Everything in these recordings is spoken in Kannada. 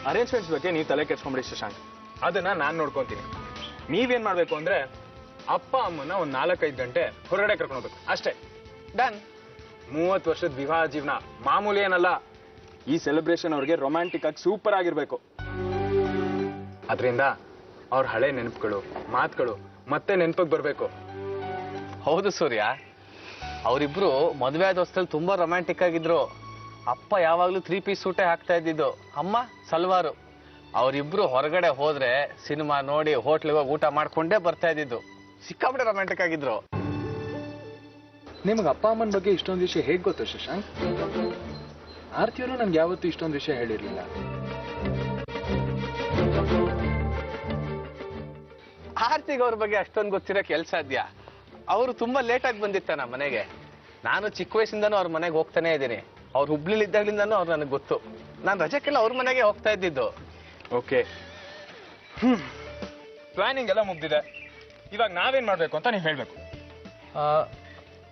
ಅರೇಂಜ್ಮೆಂಟ್ಸ್ ಬಗ್ಗೆ ನೀವು ತಲೆ ಕೆಡ್ಸ್ಕೊಂಬಿಡಿ ಶಶಾಂಕ್, ಅದನ್ನ ನಾನು ನೋಡ್ಕೊಂತೀನಿ. ನೀವೇನ್ ಮಾಡ್ಬೇಕು ಅಂದ್ರೆ ಅಪ್ಪ ಅಮ್ಮನ ಒಂದ್ 4-5 ಗಂಟೆ ಹೊರಗಡೆ ಕರ್ಕೊಂಡು ಹೋಗ್ಬೇಕು ಅಷ್ಟೇ. ಡನ್. 30 ವರ್ಷದ ವಿವಾಹ ಜೀವನ ಮಾಮೂಲಿ ಏನಲ್ಲ. ಈ ಸೆಲೆಬ್ರೇಷನ್ ಅವ್ರಿಗೆ ರೊಮ್ಯಾಂಟಿಕ್ ಆಗಿ ಸೂಪರ್ ಆಗಿರ್ಬೇಕು. ಅದರಿಂದ ಅವ್ರ ಹಳೆ ನೆನಪುಗಳು ಮಾತುಗಳು ಮತ್ತೆ ನೆನಪಿಗೆ ಬರ್ಬೇಕು. ಹೌದು ಸೂರ್ಯ, ಅವರಿಬ್ರು ಮದುವೆ ಆದ ಹೊಸದಲ್ಲಿ ತುಂಬಾ ರೊಮ್ಯಾಂಟಿಕ್ ಆಗಿದ್ರು. ಅಪ್ಪ ಯಾವಾಗ್ಲೂ 3 ಪೀಸ್ ಸೂಟೇ ಹಾಕ್ತಾ ಇದ್ದಿದ್ದು, ಅಮ್ಮ ಸಲ್ವಾರು. ಅವರಿಬ್ರು ಹೊರಗಡೆ ಹೋದ್ರೆ ಸಿನಿಮಾ ನೋಡಿ ಹೋಟ್ಲಿಗೆ ಹೋಗಿ ಊಟ ಮಾಡ್ಕೊಂಡೇ ಬರ್ತಾ ಇದ್ದಿದ್ದು. ಸಿಕ್ಕಾಪಟ್ಟೆ ರೊಮ್ಯಾಂಟಿಕ್ ಆಗಿದ್ರು. ನಿಮ್ಗೆ ಅಪ್ಪ ಅಮ್ಮನ ಬಗ್ಗೆ ಇಷ್ಟೊಂದು ವಿಷಯ ಹೇಗೆ ಗೊತ್ತು ಶಶಾಂಕ್? ಆರ್ತಿಯವರು ನನ್ಗೆ ಯಾವತ್ತೂ ಇಷ್ಟೊಂದು ವಿಷಯ ಹೇಳಿರ್ಲಿಲ್ಲ. ಆರ್ತಿಗೆ ಅವ್ರ ಬಗ್ಗೆ ಅಷ್ಟೊಂದು ಗೊತ್ತಿರೋ ಕೆಲ್ಸ ಸಾಧ್ಯ? ಅವರು ತುಂಬಾ ಲೇಟ್ ಆಗಿ ಬಂದಿತ್ತ ನಮ್ಮ ಮನೆಗೆ. ನಾನು ಚಿಕ್ಕ ವಯಸ್ಸಿಂದಾನು ಅವ್ರ ಮನೆಗೆ ಹೋಗ್ತಾನೆ ಇದ್ದೀನಿ. ಅವ್ರು ಹುಬ್ಳಿಲಿ ಇದ್ದಾಗ್ಲಿಂದಾನು ಅವ್ರು ನನಗೆ ಗೊತ್ತು. ನಾನು ರಜಕ್ಕೆಲ್ಲ ಅವ್ರ ಮನೆಗೆ ಹೋಗ್ತಾ ಇದ್ದಿದ್ದು. ಓಕೆ, ಪ್ಲಾನಿಂಗ್ ಎಲ್ಲ ಮುಗ್ದಿದೆ. ಇವಾಗ ನಾವೇನ್ ಮಾಡ್ಬೇಕು ಅಂತ ನೀವು ಹೇಳ್ಬೇಕು.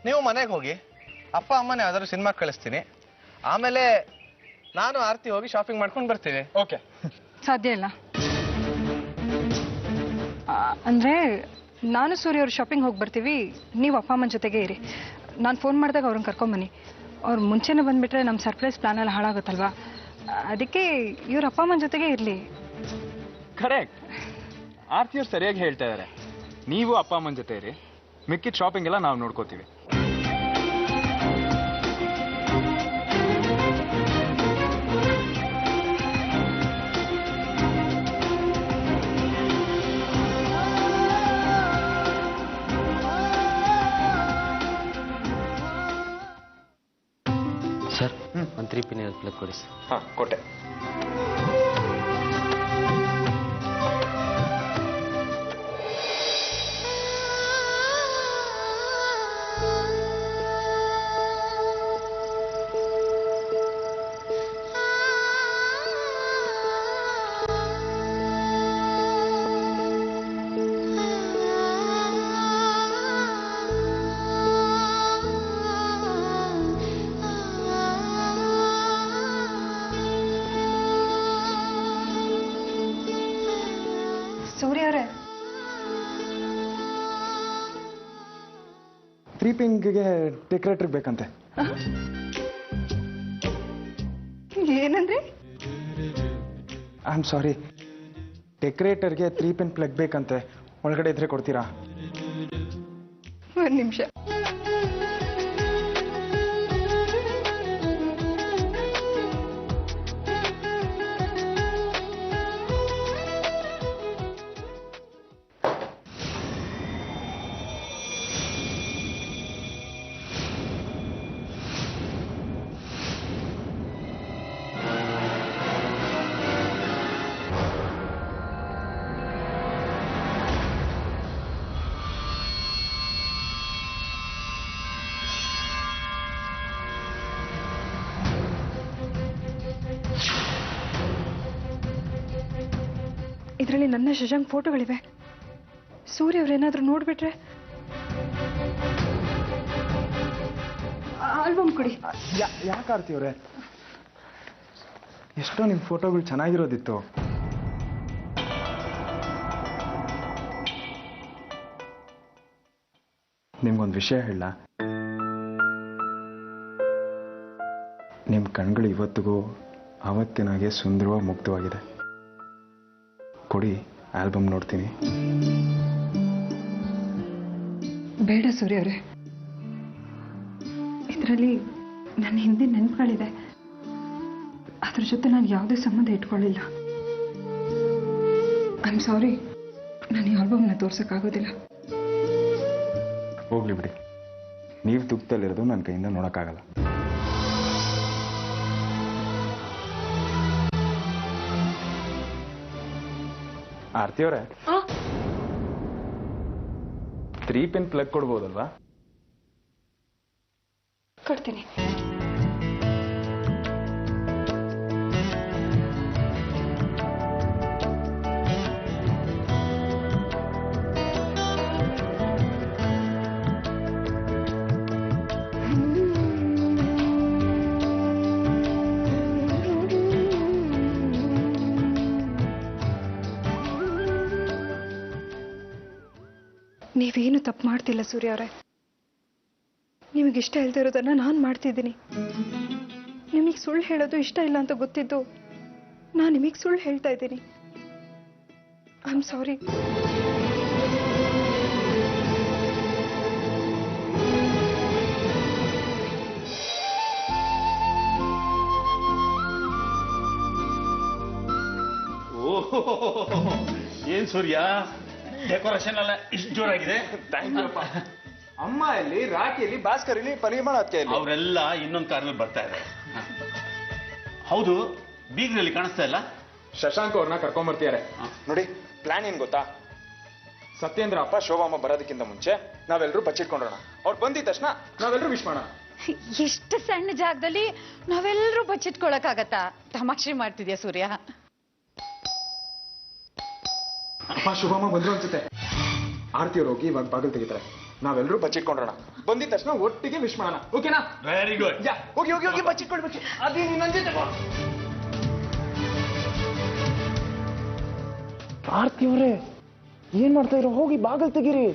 ನೀವು ಮನೆಗೆ ಹೋಗಿ, ಅಪ್ಪ ಅಮ್ಮನೇ ಯಾವ್ದಾದ್ರು ಸಿನಿಮಾ ಕಳಿಸ್ತೀನಿ. ಆಮೇಲೆ ನಾನು ಆರ್ತಿ ಹೋಗಿ ಶಾಪಿಂಗ್ ಮಾಡ್ಕೊಂಡು ಬರ್ತೀನಿ. ಓಕೆ. ಸಾಧ್ಯ ಇಲ್ಲ. ಅಂದ್ರೆ ನಾನು ಸೂರ್ಯ ಅವ್ರು ಶಾಪಿಂಗ್ ಹೋಗಿ ಬರ್ತೀವಿ, ನೀವು ಅಪ್ಪ ಅಮ್ಮನ ಜೊತೆಗೆ ಇರಿ. ನಾನು ಫೋನ್ ಮಾಡಿದಾಗ ಅವ್ರನ್ನ ಕರ್ಕೊಂಬನ್ನಿ. ಅವ್ರು ಮುಂಚೆನೇ ಬಂದ್ಬಿಟ್ರೆ ನಮ್ಮ ಸರ್ಪ್ರೈಸ್ ಪ್ಲಾನ್ ಎಲ್ಲ ಹಾಳಾಗುತ್ತಲ್ವಾ, ಅದಕ್ಕೆ ಇವ್ರ ಅಪ್ಪ ಅಮ್ಮನ ಜೊತೆಗೆ ಇರಲಿ. ಕರೆಕ್ಟ್. ಆರ್ತಿಯವ್ರು ಸರಿಯಾಗಿ ಹೇಳ್ತಾ ಇದ್ದಾರೆ. ನೀವು ಅಪ್ಪ ಅಮ್ಮನ ಜೊತೆ ಇರಿ, ಮಿಕ್ಕಿದ ಶಾಪಿಂಗ್ ಎಲ್ಲ ನಾವು ನೋಡ್ಕೋತೀವಿ. ಸರ್, ಒಂದು 3 ಪಿನ್ ಪ್ಲಗ್ ಕೊಡಿ ಸರ್. ಹಾಂ, ಕೊಟ್ಟೆ. ಸೂರ್ಯ ಅವರೇ, 3 ಪಿನ್ಗೆ ಡೆಕೋರೇಟರ್ ಬೇಕಂತೆ. ಏನಂದ್ರೆ? ಐ ಆಮ್ ಸಾರಿ, ಡೆಕೋರೇಟರ್ಗೆ 3 ಪಿನ್ ಪ್ಲಗ್ ಬೇಕಂತೆ. ಒಳಗಡೆ ಇದ್ರೆ ಕೊಡ್ತೀರಾ? ಒಂದು ನಿಮಿಷ. ಇದರಲ್ಲಿ ನನ್ನ ಶಶಾಂಕ್ ಫೋಟೋಗಳಿವೆ. ಸೂರ್ಯ ಅವ್ರೇನಾದ್ರೂ ನೋಡ್ಬಿಟ್ರೆ? ಆಲ್ಬಮ್ ಕೊಡಿ. ಯಾಕೆ ಆರ್ತಿಯವ್ರೆ? ಎಷ್ಟೋ ನಿಮ್ಮ ಫೋಟೋಗಳು ಚೆನ್ನಾಗಿರೋದಿತ್ತು. ನಿಮ್ಗೊಂದು ವಿಷಯ ಹೇಳ. ನಿಮ್ಮ ಕಣ್ಗಳು ಇವತ್ತಿಗೂ ಅವತ್ತಿನಾಗೆ ಸುಂದರವಾಗಿ ಮುಗ್ಧವಾಗಿದೆ. ಕೊಡಿ, ಆಲ್ಬಮ್ ನೋಡ್ತೀನಿ. ಬೇಡ ಸೂರ್ಯ ಅವರೇ, ಇದರಲ್ಲಿ ನನ್ನ ಹಿಂದಿನ ನೆನಪುಗಳಿದೆ. ಅದ್ರ ಜೊತೆ ನಾನು ಯಾವುದೇ ಸಂಬಂಧ ಇಟ್ಕೊಳ್ಳಿಲ್ಲ. ಐ ಆಮ್ ಸಾರಿ, ನಾನು ಈ ಆಲ್ಬಮ್ನ ತೋರ್ಸೋಕ್ಕಾಗೋದಿಲ್ಲ. ಹೋಗ್ಲಿ ಬಿಡಿ, ನೀವು ದುಃಖದಲ್ಲಿರೋದು ನನ್ನ ಕೈಯಿಂದ ನೋಡೋಕ್ಕಾಗಲ್ಲ. ಆರ್ತಿಯವರೇ, 3 ಪಿನ್ ಪ್ಲಗ್ ಕೊಡ್ಬೋದಲ್ವಾ? ಕೊಡ್ತೀನಿ. ನೀವೇನು ತಪ್ಪು ಮಾಡ್ತಿಲ್ಲ ಸೂರ್ಯ ಅವರೇ. ನಿಮಗಿಷ್ಟ ಇಲ್ದೇ ಇರೋದನ್ನ ನಾನು ಮಾಡ್ತಿದ್ದೀನಿ. ನಿಮಗೆ ಸುಳ್ಳು ಹೇಳೋದು ಇಷ್ಟ ಇಲ್ಲ ಅಂತ ಗೊತ್ತಿದ್ದು ನಾನು ನಿಮಗೆ ಸುಳ್ಳು ಹೇಳ್ತಾ ಇದ್ದೀನಿ. ಐ ಆಮ್ ಸಾರಿ. ಏನ್ ಸೂರ್ಯ, ಡೆಕೋರೇಷನ್ ಎಲ್ಲ ಇಷ್ಟು ಜೋರಾಗಿದೆ. ಥ್ಯಾಂಕ್ ಯು ಅಪ್ಪ. ಅಮ್ಮ ಇಲ್ಲಿ, ರಾಖಿ ಇಲ್ಲಿ, ಭಾಸ್ಕರ್ ಇಲ್ಲಿ, ಪರಿಮಳ ಅದಕ್ಕೆ ಅವರೆಲ್ಲ ಇನ್ನೊಂದು ಕಾರಲ್ಲಿ ಬರ್ತಾ ಇದ್ದಾರೆ. ಹೌದು, ಬೀಗ್ರಲ್ಲಿ ಕಾಣಿಸ್ತಾ ಇಲ್ಲ. ಶಶಾಂಕ್ ಅವ್ರನ್ನ ಕರ್ಕೊಂಡ್ಬರ್ತಿದ್ದಾರೆ. ನೋಡಿ, ಪ್ಲಾನ್ ಏನ್ ಗೊತ್ತಾ? ಸತ್ಯೇಂದ್ರ ಅಪ್ಪ ಶೋಭಾಮ್ಮ ಬರೋದಕ್ಕಿಂತ ಮುಂಚೆ ನಾವೆಲ್ಲರೂ ಬಚ್ಚಿಟ್ಕೊಂಡ್ರೋಣ. ಅವ್ರು ಬಂದಿದ ತಕ್ಷಣ ನಾವೆಲ್ಲರೂ ವಿಶ್ ಮಾಡೋಣ. ಎಷ್ಟು ಸಣ್ಣ ಜಾಗದಲ್ಲಿ ನಾವೆಲ್ಲರೂ ಬಚ್ಚಿಟ್ಕೊಳಕ್ಕಾಗತ್ತಾ? ತಮಾಷೆ ಮಾಡ್ತಿದ್ಯಾ ಸೂರ್ಯ? ಅಪ್ಪ ಶುಭಮ್ಮ ಬಂದ್ರು ಅನ್ಸುತ್ತೆ. ಆರ್ತಿಯವ್ರು ಹೋಗಿ ಇವಾಗ ಬಾಗಿಲು ತೆಗಿತಾರೆ. ನಾವೆಲ್ಲರೂ ಬಚ್ಚಿಟ್ಕೊಂಡ್ರೋಣ. ಬಂದಿದ ತಕ್ಷಣ ಒಟ್ಟಿಗೆ ವಿಶ್ ಮಾಡೋಣ. ಓಕೆನಾ? Very good. ಹೋಗಿ ಹೋಗಿ ಹೋಗಿ ಬಚ್ಚಿಟ್ಕೊಳ್ಬೇಕು. ಅದೇ ನೀನ್ ನನ್ ಜೊತೆ ಬಾ. ಆರ್ತಿಯವ್ರೆ ಏನ್ ಮಾಡ್ತಾ ಇರೋ? ಹೋಗಿ ಬಾಗಿಲು ತೆಗೀರಿ.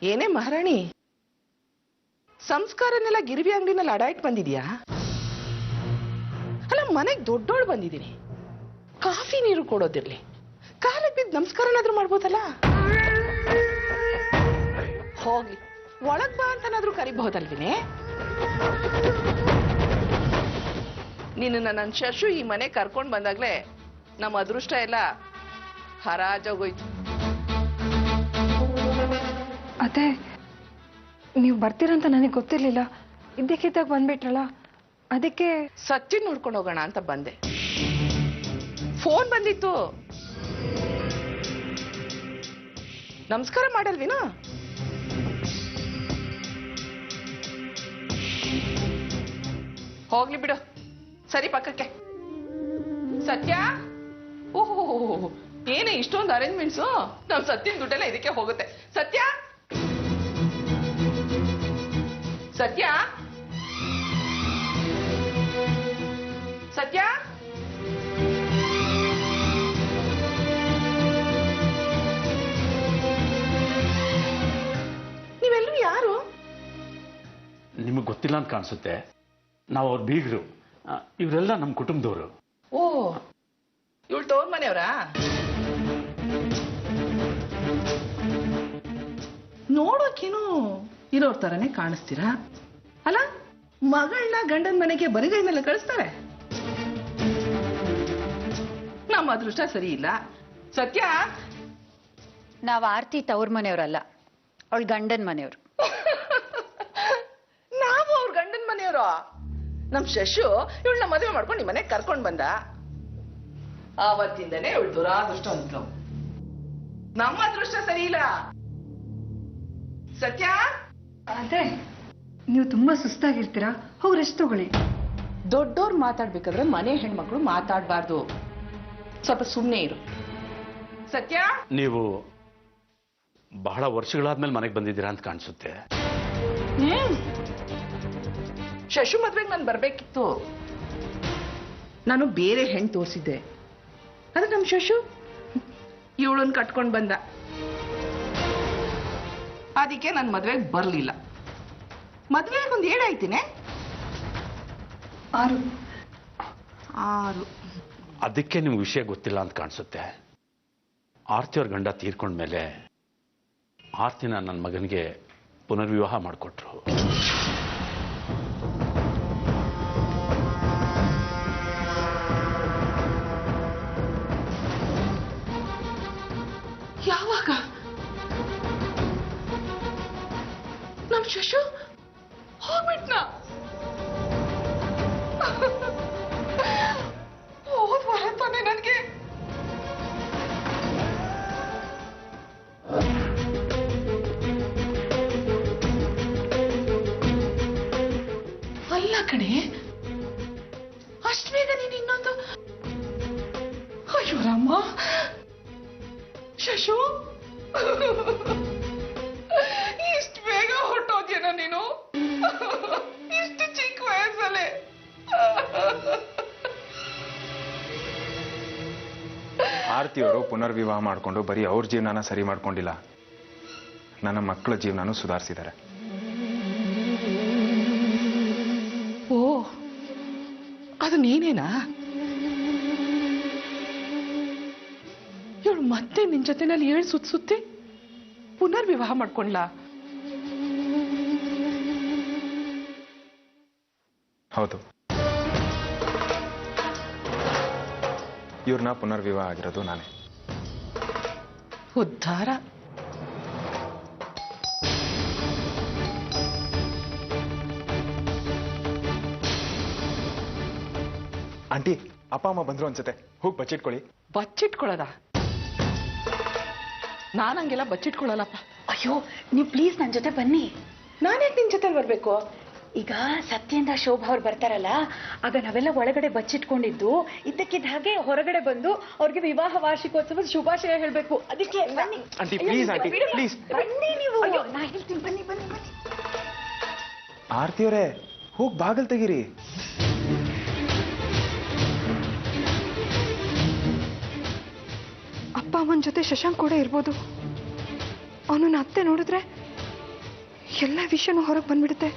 ಏನೇ ಮಹಾರಾಣಿ, ಸಂಸ್ಕಾರನೆಲ್ಲ ಗಿರಿವಿ ಅಂಗಡಿನಲ್ಲಿ ಅಡಾಯ್ಟ್ ಬಂದಿದ್ಯಾ? ಅಲ್ಲ, ಮನೆಗೆ ದೊಡ್ಡೋಳು ಬಂದಿದ್ದೀನಿ. ಕಾಫಿ ನೀರು ಕೊಡೋದಿರ್ಲಿ, ಕಾಲಿಗೆ ಬಿದ್ದು ನಮಸ್ಕಾರನಾದ್ರೂ ಮಾಡ್ಬೋದಲ್ಲ. ಹೋಗ್ಲಿ, ಒಳಗ್ ಬಾ ಅಂತನಾದ್ರೂ ಕರಿಬಹುದಲ್ವಿನೇ? ನಿನ್ನ ನನ್ನ ಶಶು ಈ ಮನೆ ಕರ್ಕೊಂಡ್ ಬಂದಾಗ್ಲೇ ನಮ್ಮ ಅದೃಷ್ಟ ಎಲ್ಲ ಹರಾಜೋಗೋಯ್ತು. ಅದೇ ನೀವು ಬರ್ತೀರಂತ ನನಗೆ ಗೊತ್ತಿರ್ಲಿಲ್ಲ. ಇದ್ದಕ್ಕಿದ್ದಾಗ ಬಂದ್ಬಿಟ್ರಲ್ಲ, ಅದಕ್ಕೆ ಸತ್ಯ ನೋಡ್ಕೊಂಡು ಹೋಗೋಣ ಅಂತ ಬಂದೆ. ಫೋನ್ ಬಂದಿತ್ತು. ನಮಸ್ಕಾರ ಮಾಡಲ್ವಿನಾ? ಹೋಗ್ಲಿ ಬಿಡು, ಸರಿ ಪಕ್ಕಕ್ಕೆ. ಸತ್ಯ, ಓಹೋ ಏನೇ ಇಷ್ಟೊಂದು ಅರೇಂಜ್ಮೆಂಟ್ಸು? ನಮ್ ಸತ್ಯನ ದುಡ್ಡೆಲ್ಲ ಇದಕ್ಕೆ ಹೋಗುತ್ತೆ. ಸತ್ಯ, ಸತ್ಯ, ಸತ್ಯ, ನೀವೆಲ್ಲರೂ ಯಾರು? ನಿಮಗೆ ಗೊತ್ತಿಲ್ಲ ಅಂತ ಕಾಣಿಸುತ್ತೆ. ನಾವು ಅವ್ರ ಬೀಗರು. ಇವರೆಲ್ಲ ನಮ್ಮ ಕುಟುಂಬದವರು. ಓ, ಇವಳು ತೋರ್ ಮನೆಯವರಾ? ನೋಡೋಕೇನು ಇರೋರ್ ತರನೇ ಕಾಣಿಸ್ತೀರಾ ಅಲ್ಲ? ಮಗಳನ್ನ ಗಂಡನ ಮನೆಗೆ ಬರಿಗೈನೆಲ್ಲ ಕಳಿಸ್ತಾರೆ. ನಮ್ಮ ಅದೃಷ್ಟ ಸರಿ ಇಲ್ಲ. ಸತ್ಯ, ನಾವ್ ಆರ್ತಿ ತವ್ರ ಮನೆಯವ್ರಲ್ಲ, ಅವಳ ಗಂಡನ್ ಮನೆಯವ್ರು. ನಾವು ಅವ್ರ ಗಂಡನ ಮನೆಯವರು. ನಮ್ ಶಶು ಇವಳನ್ನ ಮದುವೆ ಮಾಡ್ಕೊಂಡು ನಿಮ್ಮ ಮನೆಗೆ ಕರ್ಕೊಂಡ್ ಬಂದ. ಆವತ್ತಿಂದನೇ ಇವಳು ದುರಾದೃಷ್ಟ ಅಂದ್ಲು. ನಮ್ಮ ಅದೃಷ್ಟ ಸರಿ ಇಲ್ಲ. ಸತ್ಯ, ಅದೇ ನೀವು ತುಂಬಾ ಸುಸ್ತಾಗಿರ್ತೀರಾ, ಹೋಗಿ ರೆಸ್ಟ್ ತಗೊಳ್ಳಿ. ದೊಡ್ಡೋರು ಮಾತಾಡ್ಬೇಕಾದ್ರೆ ಮನೆ ಹೆಣ್ಮಕ್ಳು ಮಾತಾಡ್ಬಾರ್ದು. ಸ್ವಲ್ಪ ಸುಮ್ಮನೆ ಇರು. ಸತ್ಯ, ನೀವು ಬಹಳ ವರ್ಷಗಳಾದ್ಮೇಲೆ ಮನೆಗೆ ಬಂದಿದ್ದೀರಾ ಅಂತ ಕಾಣಿಸುತ್ತೆ. ಶಶು ಮದ್ವೆಗೆ ನಾನು ಬರ್ಬೇಕಿತ್ತು. ನಾನು ಬೇರೆ ಹೆಣ್ಣು ತೋರಿಸಿದ್ದೆ. ಆದ್ರೆ ನಮ್ ಶಶು ಇವಳನ್ನ ಕಟ್ಕೊಂಡ್ ಬಂದ. ಅದಕ್ಕೆ ನನ್ನ ಮದ್ವೆಗೆ ಬರ್ಲಿಲ್ಲ. ಮದ್ವೆಗೆ ಒಂದು ಏಳಾಯ್ತೀನಿ. 6. ಅದಕ್ಕೆ ನಿಮ್ಗೆ ವಿಷಯ ಗೊತ್ತಿಲ್ಲ ಅಂತ ಕಾಣಿಸುತ್ತೆ. ಆರ್ತಿಯವ್ರ ಗಂಡ ತೀರ್ಕೊಂಡ್ಮೇಲೆ ಆರ್ತಿನ ನನ್ನ ಮಗನಿಗೆ ಪುನರ್ವಿವಾಹ ಮಾಡಿಕೊಟ್ರು. ಯಾವಾಗ? ನಮ್ ಶಶು ಹೋಗ್ಬಿಟ್ನ? ಹೋದ್ ವಾರ ತಾನೆ ನನಗೆ ಕಣೆ, ಅಷ್ಟು ಬೇಗ ನೀನು ಇನ್ನೊಂದು. ಅಯ್ಯೋ ರಾಮ, ಶಶು ಇಷ್ಟು ಬೇಗ ಹೊರಟೋದ್ಯೇನೋ ನೀನು, ಇಷ್ಟು ಚಿಕ್ಕ ವಯಸ್ಸಲ್ಲೇ. ಆರ್ತಿಯವರು ಪುನರ್ವಿವಾಹ ಮಾಡ್ಕೊಂಡು ಬರೀ ಅವ್ರ ಜೀವನನ ಸರಿ ಮಾಡ್ಕೊಂಡಿಲ್ಲ, ನನ್ನ ಮಕ್ಕಳ ಜೀವನನೂ ಸುಧಾರಿಸಿದ್ದಾರೆ. ಓ, ಅದು ನೀನೇನಾ? ಇವಳು ಮತ್ತೆ ನಿನ್ ಜೊತೆನಲ್ಲಿ ಸುತ್ತಿ ಪುನರ್ವಿವಾಹ ಮಾಡ್ಕೊಂಡ್ಲಾ? ಹೌದು, ಇವ್ರನ್ನ ಪುನರ್ವಿವಾಹ ಆಗಿರೋದು ನಾನೇ. ಉದ್ಧಾರ. ಆಂಟಿ, ಅಪ್ಪ ಅಮ್ಮ ಬಂದ್ರು ಅನ್ಸುತ್ತೆ, ಹೋಗಿ ಬಚ್ಚಿಟ್ಕೊಳ್ಳಿ. ಬಚ್ಚಿಟ್ಕೊಳ್ಳೋದ? ನಾನಂಗೆಲ್ಲ ಬಚ್ಚಿಟ್ಕೊಳ್ಳಲ್ಲಪ್ಪ. ಅಯ್ಯೋ, ನೀವು ಪ್ಲೀಸ್ ನನ್ನ ಜೊತೆ ಬನ್ನಿ. ನಾನ್ಯಾಕೆ ನಿನ್ ಜೊತೆ ಬರ್ಬೇಕು? ಈಗ ಸತ್ಯೇಂದ್ರ ಶೋಭಾ ಅವ್ರು ಬರ್ತಾರಲ್ಲ, ಆಗ ನಾವೆಲ್ಲ ಒಳಗಡೆ ಬಚ್ಚಿಟ್ಕೊಂಡಿದ್ದು, ಇದ್ದಕ್ಕಿದ್ದ ಹಾಗೆ ಹೊರಗಡೆ ಬಂದು ಅವ್ರಿಗೆ ವಿವಾಹ ವಾರ್ಷಿಕೋತ್ಸವದ ಶುಭಾಶಯ ಹೇಳ್ಬೇಕು. ಅದಕ್ಕೆ ಬನ್ನಿ. Aunty please, aunty please. ಬನ್ನಿ ನೀವು. ಅಯ್ಯೋ, ನಾ ಹೇಳ್ತೀನಿ, ಬನ್ನಿ ಬನ್ನಿ ಬನ್ನಿ. ಆರ್ತಿಯವರೇ, ಹೋಗಿ ಬಾಗಲ್ ತೆಗೀರಿ. ಅಪ್ಪ ಅಮ್ಮನ ಜೊತೆ ಶಶಾಂಕ್ ಕೂಡ ಇರ್ಬೋದು. ಅವನನ್ನ ಅತ್ತೆ ನೋಡಿದ್ರೆ ಎಲ್ಲ ವಿಷಯನೂ ಹೊರಗೆ ಬಂದ್ಬಿಡುತ್ತೆ.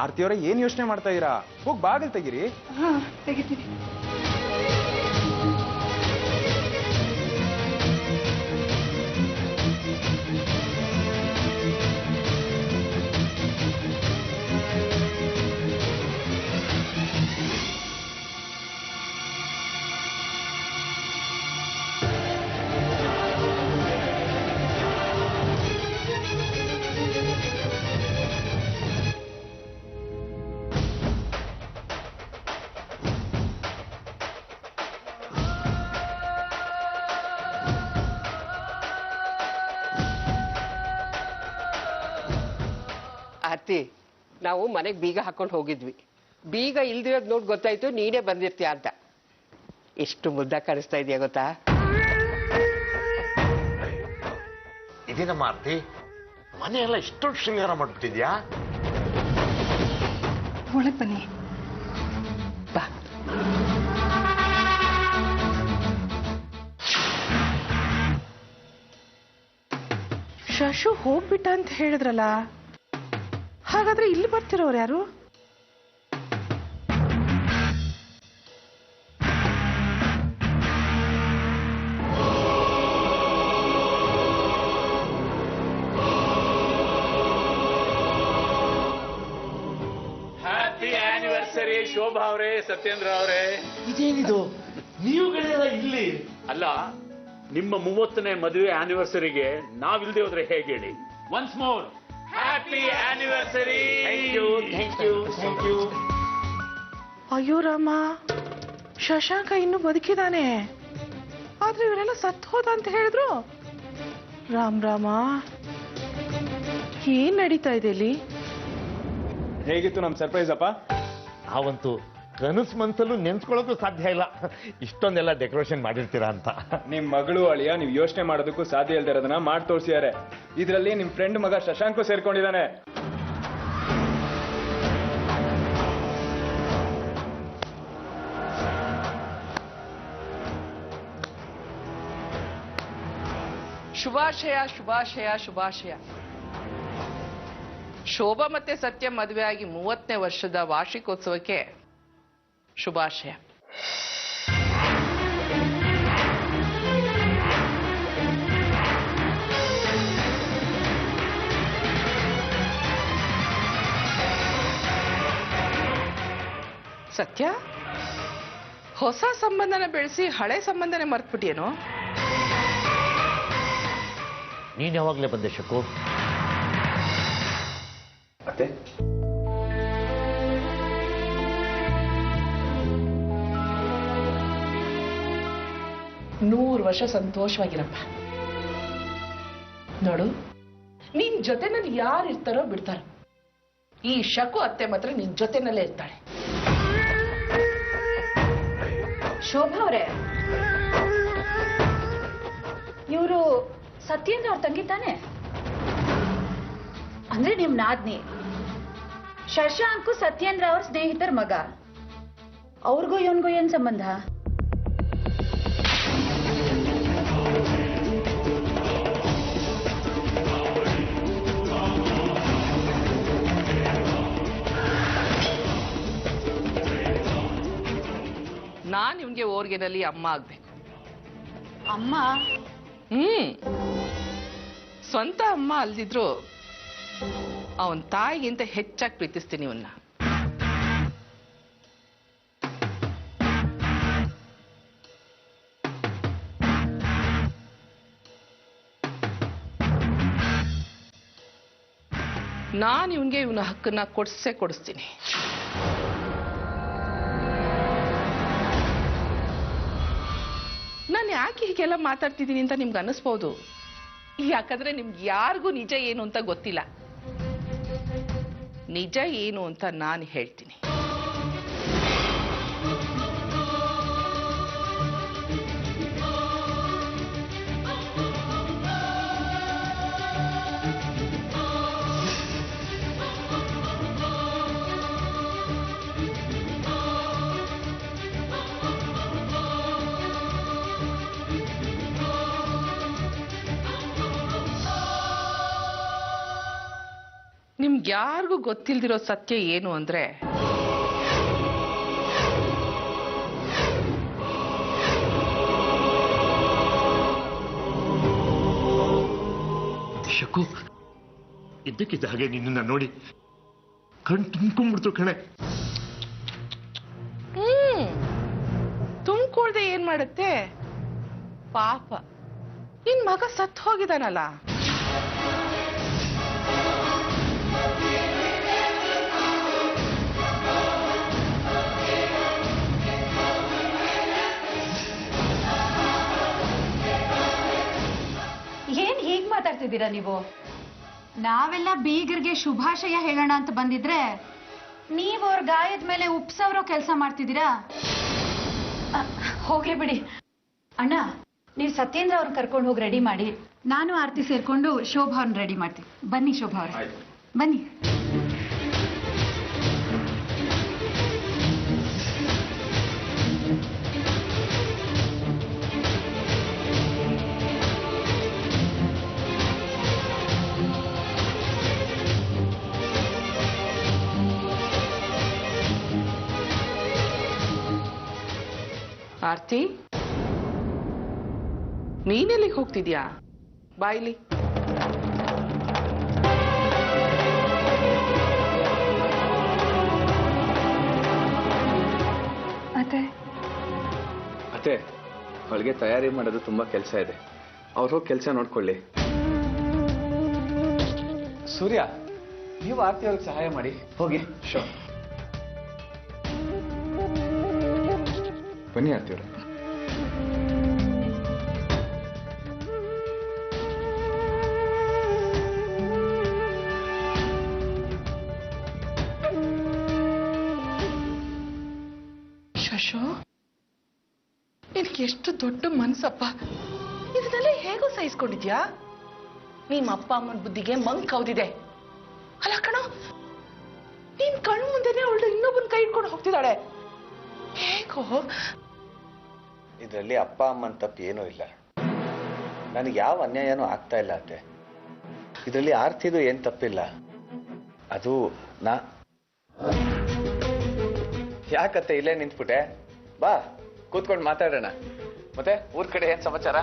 ಆರ್ತಿಯವರೇ, ಏನ್ ಯೋಚನೆ ಮಾಡ್ತಾ ಇದೀರಾ? ಹೋಗಿ ಬಾಗಲ್ ತೆಗೀರಿ. ಹಾ, ತೆಗಿತೀನಿ. ಆರ್ತಿ, ನಾವು ಮನೆಗೆ ಬೀಗ ಹಾಕೊಂಡು ಹೋಗಿದ್ವಿ. ಬೀಗ ಇಲ್ದಿರೋದು ನೋಡಿ ಗೊತ್ತಾಯ್ತು ನೀನೇ ಬಂದಿರ್ತೀಯ ಅಂತ. ಎಷ್ಟು ಮುದ್ದ ಕಾಣಿಸ್ತಾ ಇದೆಯಾ ಗೊತ್ತಾ? ಇದೇನಮ್ಮ ಆರ್ತಿ, ಮನೆಯೆಲ್ಲ ಇಷ್ಟೊಂದು ಶೃಂಗಾರ ಮಾಡ್ಬಿಟ್ಟಿದ್ಯಾ? ಒಳಗೆ ಬನ್ನಿ. ಬಾ. ಶಶು ಹೋಗ್ಬಿಟ್ಟ ಅಂತ ಹೇಳಿದ್ರಲ್ಲ, ಹಾಗಾದ್ರೆ ಇಲ್ಲಿ ಬರ್ತಿರೋರು ಯಾರು? ಹ್ಯಾಪಿ ಆನಿವರ್ಸರಿ ಶೋಭಾ ಅವರೇ, ಸತ್ಯೇಂದ್ರ ಅವರೇ. ಇದೇನಿದು, ನೀವುಗಳೆಲ್ಲ ಇಲ್ಲಿ? ಅಲ್ಲ, ನಿಮ್ಮ 30ನೇ ಮದುವೆ ಆನಿವರ್ಸರಿಗೆ ನಾವಿಲ್ದೇ ಹೋದ್ರೆ ಹೇಗೆ ಹೇಳಿ? Once more happy anniversary. Thank you. ಅಯ್ಯೋ ರಾಮ, ಶಶಾಂಕ ಇನ್ನು ಬದುಕಿದಾನೆ, ಆದ್ರೆ ಇವರೆಲ್ಲ ಸತ್ತು ಹೋದ ಅಂತ ಹೇಳಿದ್ರು. ರಾಮ್ ರಾಮ, ಏನ್ ನಡೀತಾ ಇದೆ ಇಲ್ಲಿ? ಹೇಗಿತ್ತು ನಮ್ ಸರ್ಪ್ರೈಸ್ ಅಪ್ಪ? ನಾವಂತೂ ಕನಸು ಮನ್ಸಲ್ಲೂ ನೆನ್ಸ್ಕೊಳ್ಳೋದು ಸಾಧ್ಯ ಇಲ್ಲ, ಇಷ್ಟೊಂದೆಲ್ಲ ಡೆಕೋರೇಷನ್ ಮಾಡಿರ್ತೀರಾ ಅಂತ. ನಿಮ್ ಮಗಳು ಅಳಿಯ ನೀವು ಯೋಚನೆ ಮಾಡೋದಕ್ಕೂ ಸಾಧ್ಯ ಇಲ್ದೇ ಇರೋದನ್ನ ಮಾಡಿ ತೋರಿಸಿದ್ದಾರೆ. ಇದರಲ್ಲಿ ನಿಮ್ ಫ್ರೆಂಡ್ ಮಗ ಶಶಾಂಕು ಸೇರ್ಕೊಂಡಿದ್ದಾನೆ. ಶುಭಾಶಯ ಶುಭಾಶಯ ಶುಭಾಶಯ. ಶೋಭಾ ಮತ್ತೆ ಸತ್ಯ ಮದುವೆ ಆಗಿ 30ನೇ ವರ್ಷದ ವಾರ್ಷಿಕೋತ್ಸವಕ್ಕೆ ಶುಭಾಶಯ. ಸತ್ಯ, ಹೊಸ ಸಂಬಂಧನ ಬೆಳೆಸಿ ಹಳೆ ಸಂಬಂಧನೇ ಮರ್ತ್ಬಿಟ್ಟಿಯೇನೋ? ನೀನ್ ಯಾವಾಗ್ಲೇ ಬಂದೆ ಶಕು? ಅತ್ತೆ, 100 ವರ್ಷ ಸಂತೋಷವಾಗಿರಪ್ಪ. ನೋಡು, ನಿನ್ ಜೊತೆನಲ್ಲಿ ಯಾರು ಇರ್ತಾರೋ ಬಿಡ್ತಾರೋ, ಈ ಶಕು ಅತ್ತೆ ಮಾತ್ರ ನಿನ್ ಜೊತೆನಲ್ಲೇ ಇರ್ತಾಳೆ. ಶೋಭಾ ಅವರೇ, ಇವರು ಸತ್ಯೇಂದ್ರ ಅವ್ರ ತಂಗಿ ತಾನೆ? ಅಂದ್ರೆ ನಿಮ್ ನಾದ್ನಿ ಶಶಾಂಕು ಸತ್ಯೇಂದ್ರ ಅವ್ರ ಸ್ನೇಹಿತರ ಮಗ. ಅವ್ರಿಗೂ ಇವನ್ಗೂ ಏನ್ ಸಂಬಂಧ? ನಾನ್ ಇವ್ನಿಗೆ ಓರ್ಗೆನಲ್ಲಿ ಅಮ್ಮ ಆಗ್ಬೇಕು. ಅಮ್ಮ? ಸ್ವಂತ ಅಮ್ಮ ಅಲ್ದಿದ್ರು ಅವನ್ ತಾಯಿಗಿಂತ ಹೆಚ್ಚಾಗಿ ಪ್ರೀತಿಸ್ತೀನಿ ಇವನ್ನ. ನಾನು ಇವನ್ಗೆ ಇವನ ಹಕ್ಕನ್ನ ಕೊಡಿಸ್ತೀನಿ. ನಾನು ಯಾಕೆ ಹೀಗೆಲ್ಲ ಮಾತಾಡ್ತಿದ್ದೀನಿ ಅಂತ ನಿಮ್ಗೆ ಅನ್ನಿಸ್ಬೋದು. ಯಾಕಂದ್ರೆ ನಿಮ್ಗೆ ಯಾರಿಗೂ ನಿಜ ಏನು ಅಂತ ಗೊತ್ತಿಲ್ಲ. ನಿಜ ಏನು ಅಂತ ನಾನು ಹೇಳ್ತೀನಿ. ನಿಮ್ಗೆ ಯಾರಿಗೂ ಗೊತ್ತಿಲ್ದಿರೋ ಸತ್ಯ ಏನು ಅಂದ್ರೆ, ಶಕು, ಇದ್ದಕ್ಕಿದ್ದ ಹಾಗೆ ನಿನ್ನ ನೋಡಿ ಕಣ್ ತುಂಬ್ಕೊಂಡ್ಬಿಡ್ತು ಕಣೆ. ತುಂಬ್ಕೊಳ್ದೆ ಏನ್ ಮಾಡುತ್ತೆ ಪಾಪ, ನಿನ್ ಮಗ ಸತ್ತು ಹೋಗಿದಾನಲ್ಲ. ಏನ್ ಹೀಗ್ ಮಾತಾಡ್ತಿದ್ದೀರಾ ನೀವು? ನಾವೆಲ್ಲ ಬೀಗರ್ಗೆ ಶುಭಾಶಯ ಹೇಳೋಣ ಅಂತ ಬಂದಿದ್ರೆ ನೀವು ಅವ್ರ ಗಾಯದ ಮೇಲೆ ಉಪ್ಸವ್ರೋ ಕೆಲಸ ಮಾಡ್ತಿದ್ದೀರಾ? ಹೋಗ್ಲಿ ಬಿಡಿ. ಅಣ್ಣ, ನೀವು ಸತ್ಯೇಂದ್ರ ಅವ್ರನ್ನ ಕರ್ಕೊಂಡು ಹೋಗಿ ರೆಡಿ ಮಾಡಿ. ನಾನು ಆರತಿ ಸೇರ್ಕೊಂಡು ಶೋಭಾ ಅವ್ರನ್ನ ರೆಡಿ ಮಾಡ್ತೀನಿ. ಬನ್ನಿ ಶೋಭಾ ಅವ್ರ, ಬನ್ನಿ. ಆರ್ತಿ, ನೀನೆಲ್ಲಿಗೆ ಹೋಗ್ತಿದ್ಯಾ? ಬಾಯ್ಲಿ. ಅತ್ತೆ ಅತ್ತೆ, ಅವಳಿಗೆ ತಯಾರಿ ಮಾಡೋದು ತುಂಬಾ ಕೆಲಸ ಇದೆ. ಅವ್ರು ಹೋಗಿ ಕೆಲಸ ನೋಡ್ಕೊಳ್ಳಿ. ಸೂರ್ಯ, ನೀವು ಆರ್ತಿ ಅವ್ರಿಗೆ ಸಹಾಯ ಮಾಡಿ ಹೋಗಿ. ಶೋರ್. ಬನ್ನಿ ಆರ್ತಿ ಅವ್ರೆ. ಶಶು, ನಿನಗೆ ಎಷ್ಟು ದೊಡ್ಡ ಮನ್ಸಪ್ಪ. ಇದನ್ನೆಲ್ಲ ಹೇಗೋ ಸಹಿಸ್ಕೊಂಡಿದ್ಯಾ? ನಿಮ್ಮ ಅಪ್ಪ ಅಮ್ಮನ ಬುದ್ಧಿಗೆ ಮಂಕ್ ಹೌದಿದೆ ಅಲ್ಲ ಕಣೋ. ನೀನ್ ಕಣ್ಣು ಮುಂದೆನೆ ಅವಳು ಇನ್ನೊಬ್ಬನ ಕೈ ಇಟ್ಕೊಂಡು ಹೋಗ್ತಿದ್ದಾಳೆ. ಹೇಗೋ? ಇದರಲ್ಲಿ ಅಪ್ಪ ಅಮ್ಮನ ತಪ್ಪು ಏನೂ ಇಲ್ಲ. ನನಗೆ ಯಾವ ಅನ್ಯಾಯನೂ ಆಗ್ತಾ ಇಲ್ಲ ಅತ್ತೆ. ಇದರಲ್ಲಿ ಆರ್ತಿದು ಏನ್ ತಪ್ಪಿಲ್ಲ. ಅದು ಯಾಕತ್ತೆ ಇಲ್ಲೇ ನಿಂತ್ಬಿಟ್ಟೆ? ಬಾ, ಕೂತ್ಕೊಂಡು ಮಾತಾಡೋಣ. ಮತ್ತೆ ಊರ್ ಕಡೆ ಏನ್ ಸಮಾಚಾರ?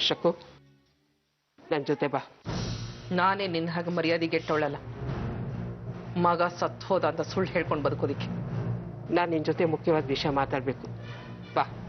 ಶಕು, ನನ್ನ ಜೊತೆ ಬಾ. ನಾನೇ ನಿನ್ನ ಹಾಗೆ ಮರ್ಯಾದೆಗೆಟ್ಟವಳಲ್ಲ. ಮಗ ಸತ್ತು ಹೋದ ಅಂತ ಸುಳ್ಳು ಹೇಳ್ಕೊಂಡು ಬದುಕೋದಿಕ್ಕೆ. ನಾನು ನಿನ್ನ ಜೊತೆ ಮುಖ್ಯವಾದ ವಿಷಯ ಮಾತಾಡಬೇಕು. ಬಾ.